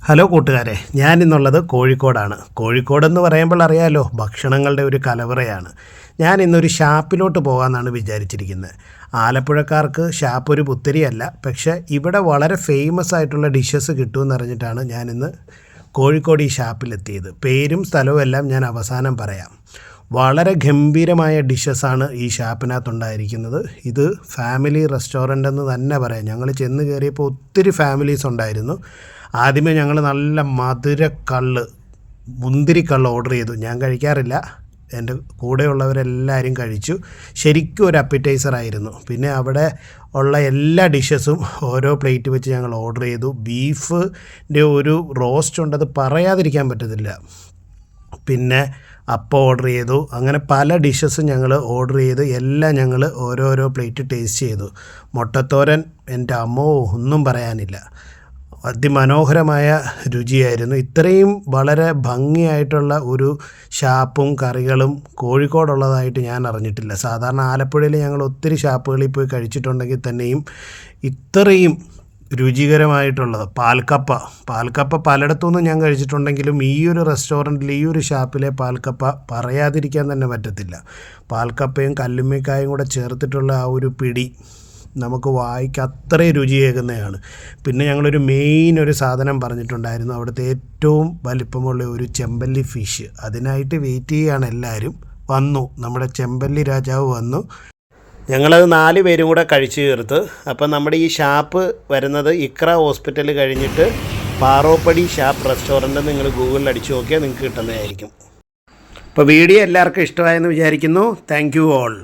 Hello കൂട്ടുകാരെ, ഞാനിന്നുള്ളത് കോഴിക്കോടാണ്. കോഴിക്കോടെന്ന് പറയുമ്പോൾ അറിയാലോ, ഭക്ഷണങ്ങളുടെ ഒരു കലവറയാണ്. ഞാൻ ഇന്നൊരു ഷാപ്പിലോട്ട് പോകാമെന്നാണ് വിചാരിച്ചിരിക്കുന്നത്. ആലപ്പുഴക്കാർക്ക് ഷാപ്പ് ഒരു പുത്തരിയല്ല, പക്ഷേ ഇവിടെ വളരെ ഫേമസ് ആയിട്ടുള്ള ഡിഷസ് കിട്ടുമെന്ന് അറിഞ്ഞിട്ടാണ് ഞാനിന്ന് കോഴിക്കോട് ഈ ഷാപ്പിലെത്തിയത്. പേരും സ്ഥലവും എല്ലാം ഞാൻ അവസാനം പറയാം. വളരെ ഗംഭീരമായ ഡിഷസാണ് ഈ ഷാപ്പിനകത്തുണ്ടായിരിക്കുന്നത്. ഇത് ഫാമിലി റെസ്റ്റോറൻ്റ് എന്ന് തന്നെ പറയാം. ഞങ്ങൾ ചെന്ന് കയറിയപ്പോൾ ഒത്തിരി ഫാമിലീസ് ഉണ്ടായിരുന്നു. ആദ്യമേ ഞങ്ങൾ നല്ല മധുരക്കള്ള്, മുന്തിരിക്കള്ള് ഓർഡർ ചെയ്തു. ഞാൻ കഴിക്കാറില്ല, എൻ്റെ കൂടെയുള്ളവരെല്ലാവരും കഴിച്ചു. ശരിക്കും ഒരു അപ്പിറ്റൈസറായിരുന്നു. പിന്നെ അവിടെ ഉള്ള എല്ലാ ഡിഷസും ഓരോ പ്ലേറ്റ് വെച്ച് ഞങ്ങൾ ഓർഡർ ചെയ്തു. ബീഫിൻ്റെ ഒരു റോസ്റ്റ് ഉണ്ട്, അത് പറയാതിരിക്കാൻ പറ്റത്തില്ല. പിന്നെ അപ്പം ഓർഡർ ചെയ്തു. അങ്ങനെ പല ഡിഷസും ഞങ്ങൾ ഓർഡർ ചെയ്ത് എല്ലാം ഞങ്ങൾ ഓരോരോ പ്ലേറ്റ് ടേസ്റ്റ് ചെയ്തു. മുട്ടത്തോരൻ എൻ്റെ അമ്മോ ഒന്നും പറയാനില്ല, അതിമനോഹരമായ രുചിയായിരുന്നു. ഇത്രയും വളരെ ഭംഗിയായിട്ടുള്ള ഒരു ഷാപ്പും കറികളും കോഴിക്കോടുള്ളതായിട്ട് ഞാൻ അറിഞ്ഞിട്ടില്ല. സാധാരണ ആലപ്പുഴയിൽ ഞങ്ങൾ ഒത്തിരി ഷാപ്പുകളിൽ പോയി കഴിച്ചിട്ടുണ്ടെങ്കിൽ തന്നെയും ഇത്രയും രുചികരമായിട്ടുള്ളത് പാൽക്കപ്പ പലയിടത്തുനിന്നും ഞാൻ കഴിച്ചിട്ടുണ്ടെങ്കിലും ഈ ഒരു റെസ്റ്റോറൻറ്റിൽ, ഈ ഒരു ഷാപ്പിലെ പാൽക്കപ്പ പറയാതിരിക്കാൻ തന്നെ പറ്റത്തില്ല. പാൽക്കപ്പയും കല്ലുമ്മക്കായും കൂടെ ചേർത്തിട്ടുള്ള ആ ഒരു പിടി നമുക്ക് വായിക്ക് അത്രയും രുചിയേകുന്നതാണ്. പിന്നെ ഞങ്ങളൊരു മെയിൻ ഒരു സാധനം പറഞ്ഞിട്ടുണ്ടായിരുന്നു, അവിടുത്തെ ഏറ്റവും വലിപ്പമുള്ള ഒരു ചെമ്പല്ലി ഫിഷ്. അതിനായിട്ട് വെയിറ്റ് ചെയ്യുകയാണ് എല്ലാവരും. വന്നു, നമ്മുടെ ചെമ്പല്ലി രാജാവ് വന്നു. ഞങ്ങളത് 4 പേരും കൂടെ കഴിച്ചു തീർത്ത്. അപ്പം നമ്മുടെ ഈ ഷാപ്പ് വരുന്നത് ഇക്ര ഹോസ്പിറ്റൽ കഴിഞ്ഞിട്ട് പാറോപ്പടി ഷാപ്പ് റെസ്റ്റോറൻറ്റ് നിങ്ങൾ ഗൂഗിളിൽ അടിച്ചു നോക്കിയാൽ നിങ്ങൾക്ക് കിട്ടുന്നതായിരിക്കും. അപ്പോൾ വീഡിയോ എല്ലാവർക്കും ഇഷ്ടമായെന്ന് വിചാരിക്കുന്നു. Thank you all.